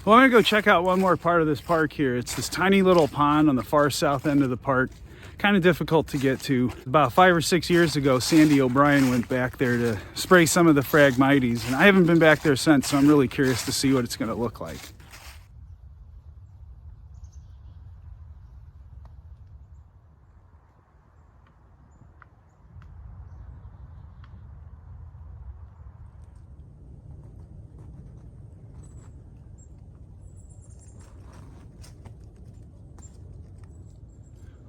Well, I'm gonna go check out one more part of this park here. It's this tiny little pond on the far south end of the park. Kind of difficult to get to. About 5 or 6 years ago, Sandy O'Brien went back there to spray some of the phragmites, and I haven't been back there since, so I'm really curious to see what it's gonna look like.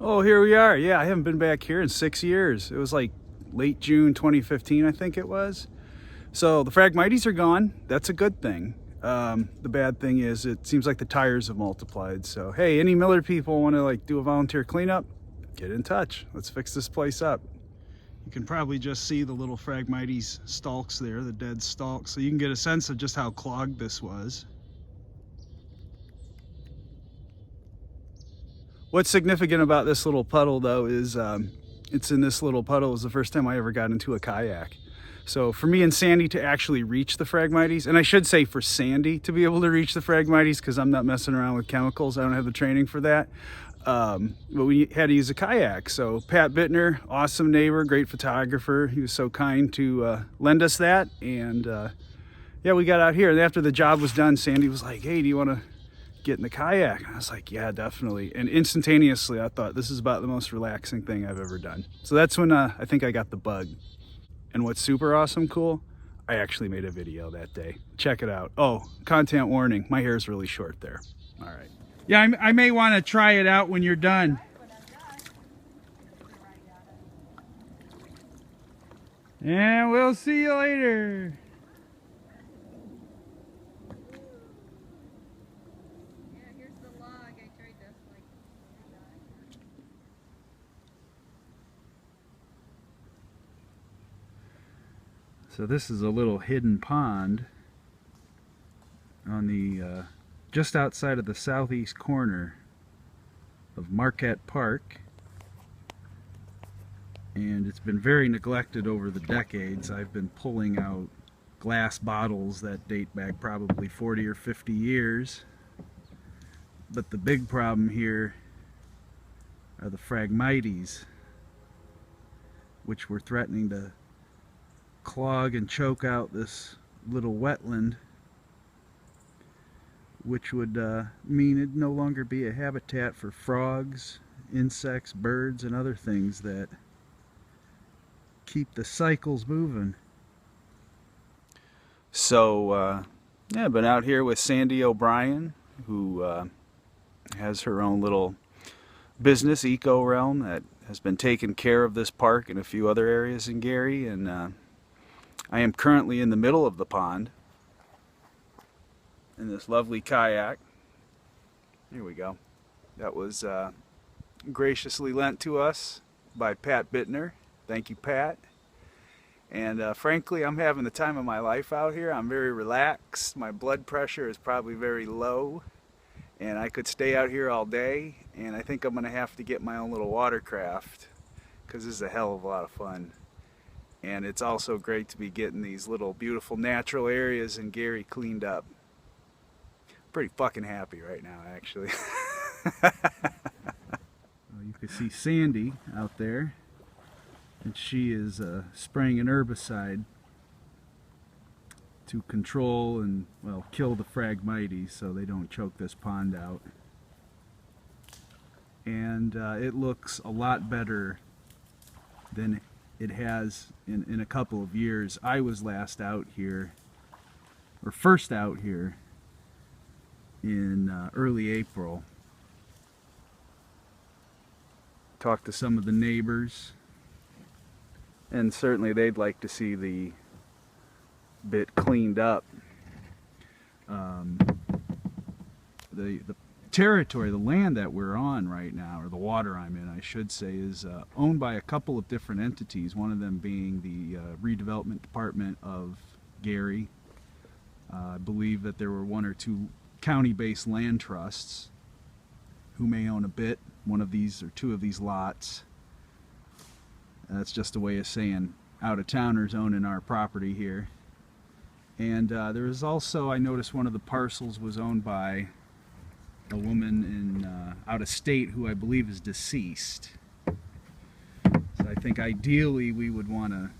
Oh, here we are. Yeah, I haven't been back here in 6 years. It was like late June 2015, I think it was. So the phragmites are gone. That's a good thing. The bad thing is it seems like the tires have multiplied. So hey, any Miller people want to like do a volunteer cleanup? Get in touch. Let's fix this place up. You can probably just see the little phragmites stalks there, the dead stalks, so you can get a sense of just how clogged this was. What's significant about this little puddle though is it's in this little puddle. It was the first time I ever got into a kayak. So for me and Sandy to actually reach the phragmites, and I should say for Sandy to be able to reach the phragmites, because I'm not messing around with chemicals, I don't have the training for that. But we had to use a kayak. So Pat Bittner, awesome neighbor, great photographer, he was so kind to lend us that. And yeah, we got out here, and after the job was done, Sandy was like, hey, do you want to get in the kayak? And I was like, yeah, definitely. And instantaneously I thought, this is about the most relaxing thing I've ever done. So that's when I think I got the bug. And what's super awesome cool, I actually made a video that day. Check it out. Oh, content warning, my hair's really short there. All right. Yeah, I may want to try it out when you're done. And we'll see you later. So this is a little hidden pond on the just outside of the southeast corner of Marquette Park, and it's been very neglected over the decades. I've been pulling out glass bottles that date back probably 40 or 50 years, but the big problem here are the phragmites, which were threatening to clog and choke out this little wetland, which would mean it'd no longer be a habitat for frogs, insects, birds, and other things that keep the cycles moving. So yeah, I've been out here with Sandy O'Brien, who has her own little business, Eco Realm, that has been taking care of this park and a few other areas in Gary. And I am currently in the middle of the pond in this lovely kayak. Here we go. That was graciously lent to us by Pat Bittner. Thank you, Pat. And frankly, I'm having the time of my life out here. I'm very relaxed. My blood pressure is probably very low, and I could stay out here all day. And I think I'm going to have to get my own little watercraft, because this is a hell of a lot of fun. And it's also great to be getting these little beautiful natural areas in Gary cleaned up. Pretty fucking happy right now, actually. You can see Sandy out there, and she is spraying an herbicide to control and, well, kill the phragmites so they don't choke this pond out. And it looks a lot better than it has in a couple of years. I was last out here, or first out here, in early April. Talked to some of the neighbors, and certainly they'd like to see the bit cleaned up. The territory, the land that we're on right now, or the water I'm in, I should say, is owned by a couple of different entities, one of them being the redevelopment department of Gary. I believe that there were one or two county-based land trusts who may own a bit, one of these or two of these lots. That's just a way of saying out-of-towners owning our property here. And there was also, I noticed one of the parcels was owned by a woman in out of state who I believe is deceased. So I think ideally we would want to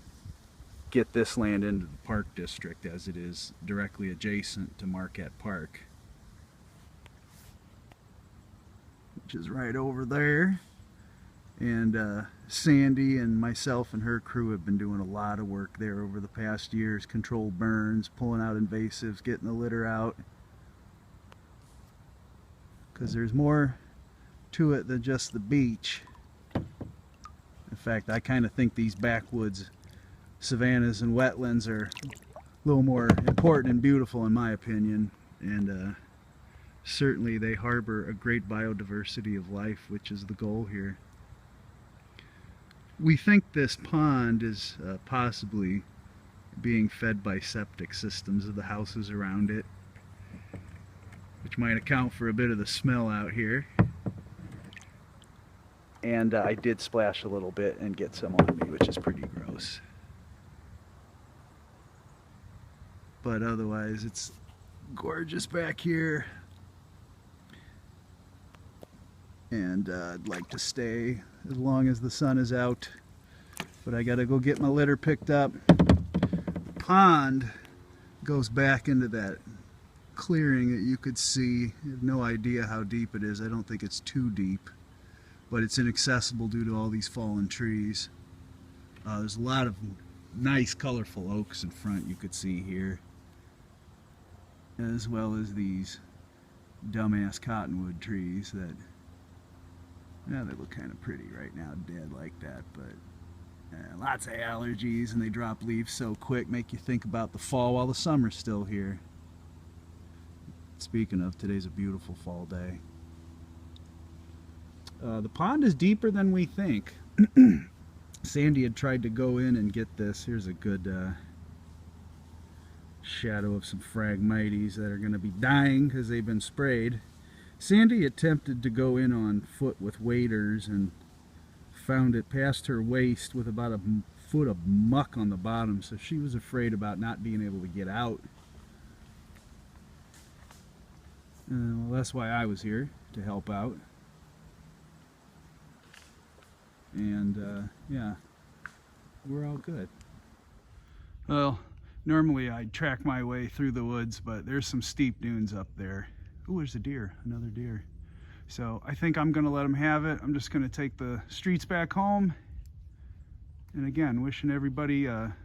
get this land into the park district, as it is directly adjacent to Marquette Park, which is right over there. And Sandy and myself and her crew have been doing a lot of work there over the past years. Controlled burns, pulling out invasives, getting the litter out. Because there's more to it than just the beach. In fact, I kind of think these backwoods savannas and wetlands are a little more important and beautiful in my opinion. And certainly they harbor a great biodiversity of life, which is the goal here. We think this pond is possibly being fed by septic systems of the houses around it, which might account for a bit of the smell out here. And I did splash a little bit and get some on me, which is pretty gross. But otherwise, it's gorgeous back here. And I'd like to stay as long as the sun is out. But I gotta go get my litter picked up. Pond goes back into that clearing that you could see. I have no idea how deep it is. I don't think it's too deep, but it's inaccessible due to all these fallen trees. There's a lot of nice colorful oaks in front you could see here, as well as these dumbass cottonwood trees that, yeah, they look kind of pretty right now, dead like that, but lots of allergies, and they drop leaves so quick, make you think about the fall while the summer's still here. Speaking of, today's a beautiful fall day. The pond is deeper than we think. Sandy had tried to go in and get this. Here's a good shadow of some phragmites that are going to be dying because they've been sprayed. Sandy attempted to go in on foot with waders and found it past her waist with about a foot of muck on the bottom, so she was afraid about not being able to get out. Well, that's why I was here, to help out. And yeah, we're all good. Well, normally I'd track my way through the woods, but there's some steep dunes up there. Ooh, there's a deer, another deer. So I think I'm gonna let them have it. I'm just gonna take the streets back home. And again, wishing everybody a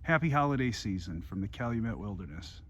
happy holiday season from the Calumet Wilderness.